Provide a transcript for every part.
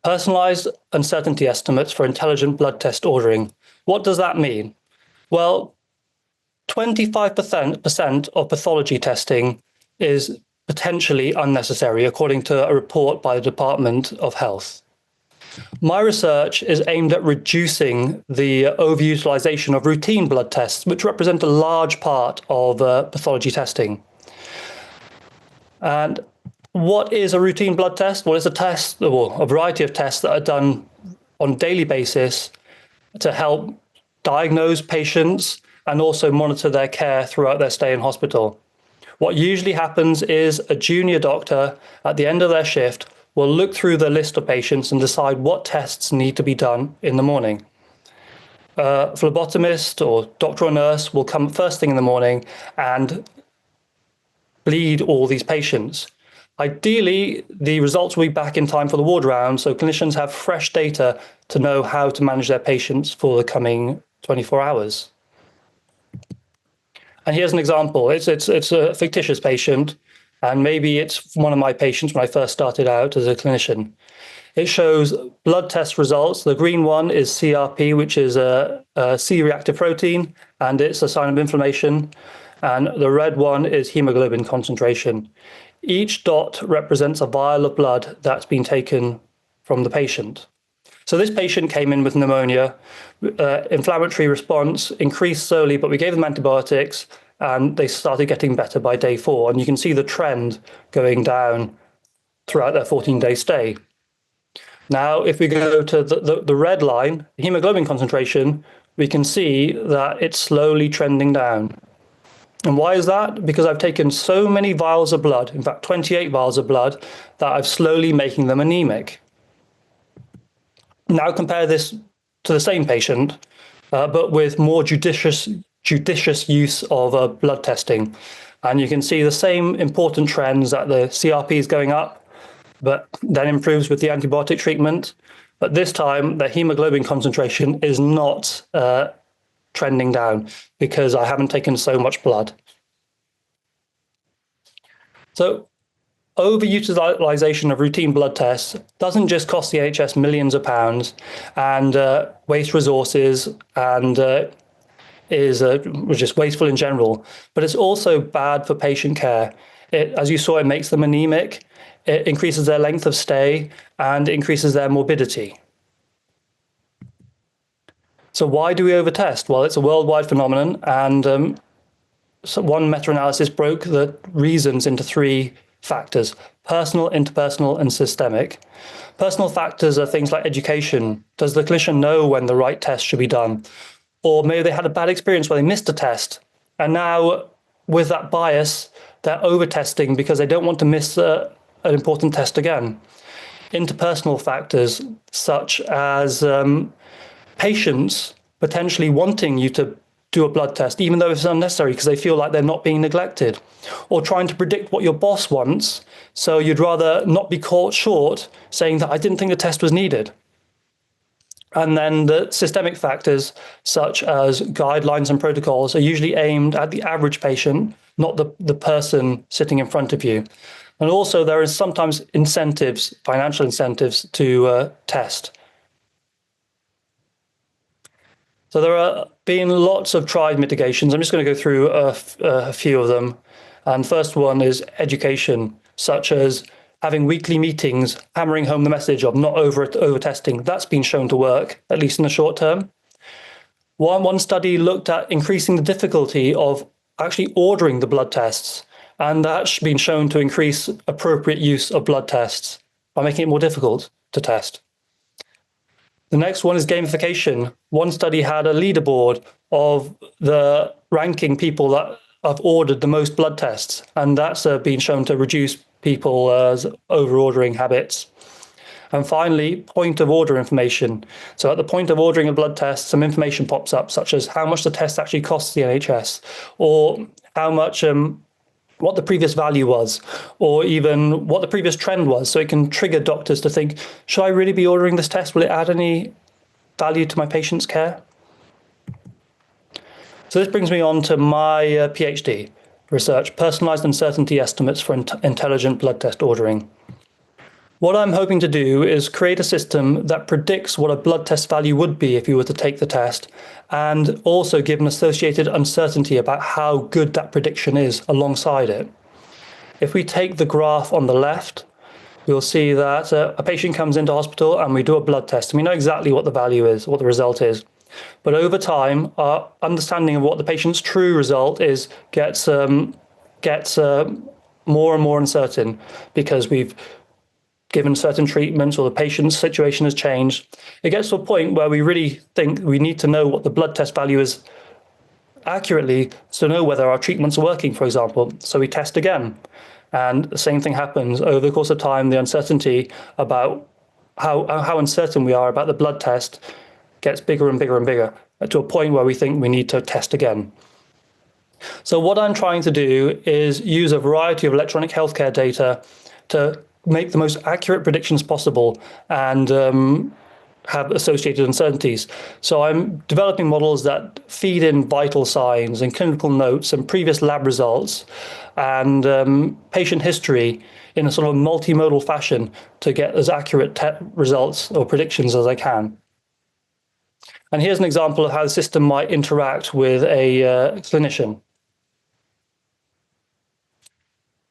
Personalized uncertainty estimates for intelligent blood test ordering. What does that mean? Well, 25% of pathology testing is potentially unnecessary, according to a report by the Department of Health. My research is aimed at reducing the overutilization of routine blood tests, which represent a large part of pathology testing. And what is a routine blood test? Well, it's a test, or a variety of tests that are done on a daily basis to help diagnose patients and also monitor their care throughout their stay in hospital. What usually happens is a junior doctor at the end of their shift will look through the list of patients and decide what tests need to be done in the morning. A phlebotomist or doctor or nurse will come first thing in the morning and bleed all these patients. Ideally, the results will be back in time for the ward round, so clinicians have fresh data to know how to manage their patients for the coming 24 hours. And here's an example. It's a fictitious patient, and maybe it's one of my patients when I first started out as a clinician. It shows blood test results. The green one is CRP, which is a C-reactive protein, and it's a sign of inflammation. And the red one is hemoglobin concentration. Each dot represents a vial of blood that's been taken from the patient. So this patient came in with pneumonia, inflammatory response increased slowly, but we gave them antibiotics and they started getting better by day 4. And you can see the trend going down throughout their 14-day stay. Now, if we go to the red line, the hemoglobin concentration, we can see that it's slowly trending down. And why is that? Because I've taken so many vials of blood, in fact, 28 vials of blood, that I'm slowly making them anemic. Now compare this to the same patient, but with more judicious use of blood testing. And you can see the same important trends, that the CRP is going up, but then improves with the antibiotic treatment. But this time, the hemoglobin concentration is not trending down because I haven't taken so much blood. So overutilization of routine blood tests doesn't just cost the NHS millions of pounds and waste resources and is just wasteful in general, but it's also bad for patient care. As you saw, it makes them anemic, it increases their length of stay, and increases their morbidity. So why do we overtest? Well, it's a worldwide phenomenon, and so one meta-analysis broke the reasons into 3 factors: personal, interpersonal, and systemic. Personal factors are things like education. Does the clinician know when the right test should be done? Or maybe they had a bad experience where they missed a test, and now with that bias, they're over-testing because they don't want to miss an important test again. Interpersonal factors, such as patients potentially wanting you to do a blood test, even though it's unnecessary because they feel like they're not being neglected, or trying to predict what your boss wants. So you'd rather not be caught short saying that I didn't think the test was needed. And then the systemic factors, such as guidelines and protocols, are usually aimed at the average patient, not the person sitting in front of you. And also there is sometimes incentives, financial incentives to test. So there are been lots of tried mitigations. I'm just going to go through a few of them. And first one is education, such as having weekly meetings, hammering home the message of not over-testing. That's been shown to work, at least in the short term. One study looked at increasing the difficulty of actually ordering the blood tests, and that's been shown to increase appropriate use of blood tests by making it more difficult to test. The next one is gamification. One study had a leaderboard of the ranking people that have ordered the most blood tests, and that's been shown to reduce people's over-ordering habits. And finally, point of order information. So at the point of ordering a blood test, some information pops up, such as how much the test actually costs the NHS, or how much what the previous value was, or even what the previous trend was. So it can trigger doctors to think, should I really be ordering this test? Will it add any value to my patient's care? So this brings me on to my PhD research, personalized uncertainty estimates for intelligent blood test ordering. What I'm hoping to do is create a system that predicts what a blood test value would be if you were to take the test, and also give an associated uncertainty about how good that prediction is alongside it. If we take the graph on the left, we'll see that a patient comes into hospital and we do a blood test, and we know exactly what the value is, what the result is. But over time, our understanding of what the patient's true result is gets more and more uncertain, because we've given certain treatments or the patient's situation has changed. It gets to a point where we really think we need to know what the blood test value is accurately to know whether our treatment's working, for example. So we test again. And the same thing happens over the course of time. The uncertainty about how uncertain we are about the blood test gets bigger and bigger and bigger, to a point where we think we need to test again. So what I'm trying to do is use a variety of electronic healthcare data to make the most accurate predictions possible and have associated uncertainties. So I'm developing models that feed in vital signs and clinical notes and previous lab results and patient history in a sort of multimodal fashion to get as accurate results or predictions as I can. And here's an example of how the system might interact with a clinician.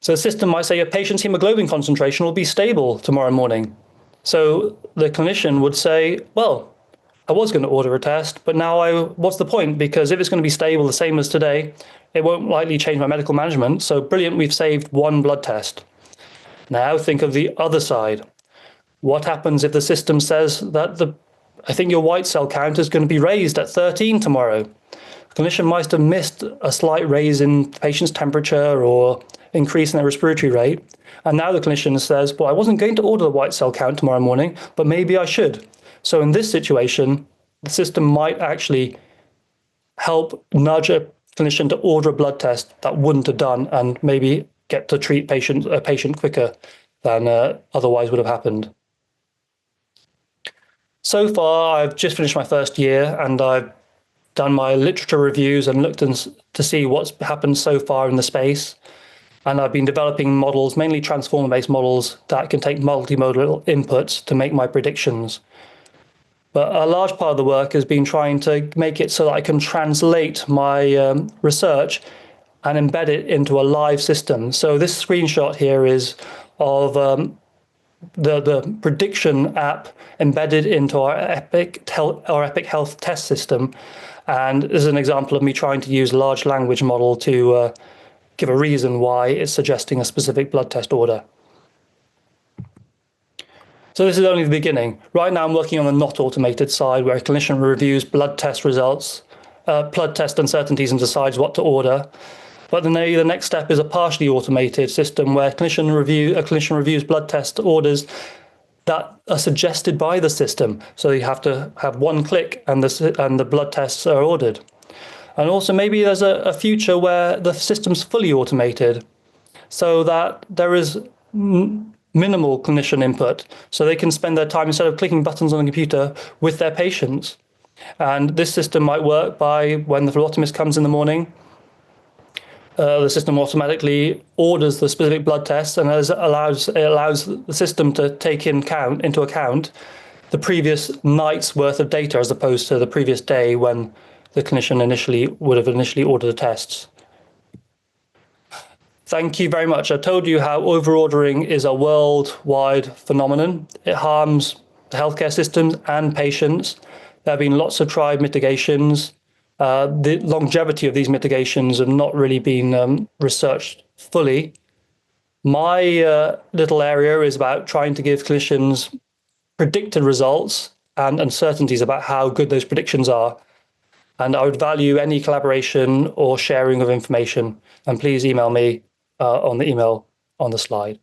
So the system might say a patient's hemoglobin concentration will be stable tomorrow morning. So the clinician would say, well, I was going to order a test, but now what's the point? Because if it's going to be stable the same as today, it won't likely change my medical management. So brilliant, we've saved one blood test. Now think of the other side. What happens if the system says that I think your white cell count is going to be raised at 13 tomorrow? The clinician might have missed a slight raise in the patient's temperature or increase in their respiratory rate. And now the clinician says, well, I wasn't going to order the white cell count tomorrow morning, but maybe I should. So in this situation, the system might actually help nudge a clinician to order a blood test that wouldn't have done, and maybe get to treat a patient quicker than otherwise would have happened. So far, I've just finished my first year, and I've done my literature reviews and looked to see what's happened so far in the space. And I've been developing models, mainly transformer-based models, that can take multimodal inputs to make my predictions. But a large part of the work has been trying to make it so that I can translate my research and embed it into a live system. So this screenshot here is of the prediction app embedded into our Epic Health test system. And this is an example of me trying to use a large language model to give a reason why it's suggesting a specific blood test order. So this is only the beginning. Right now I'm working on the not automated side, where a clinician reviews blood test results, blood test uncertainties, and decides what to order. But then the next step is a partially automated system where a clinician reviews blood test orders that are suggested by the system. So you have to have one click and the blood tests are ordered. And also maybe there's a future where the system's fully automated, so that there is minimal clinician input, so they can spend their time, instead of clicking buttons on the computer, with their patients. And this system might work by when the phlebotomist comes in the morning, the system automatically orders the specific blood test, and it allows the system to take into account the previous night's worth of data, as opposed to the previous day when the clinician would have initially ordered the tests. Thank you very much. I told you how overordering is a worldwide phenomenon. It harms the healthcare systems and patients. There have been lots of tried mitigations. The longevity of these mitigations have not really been researched fully. My little area is about trying to give clinicians predicted results and uncertainties about how good those predictions are. And I would value any collaboration or sharing of information. And please email me on the email on the slide.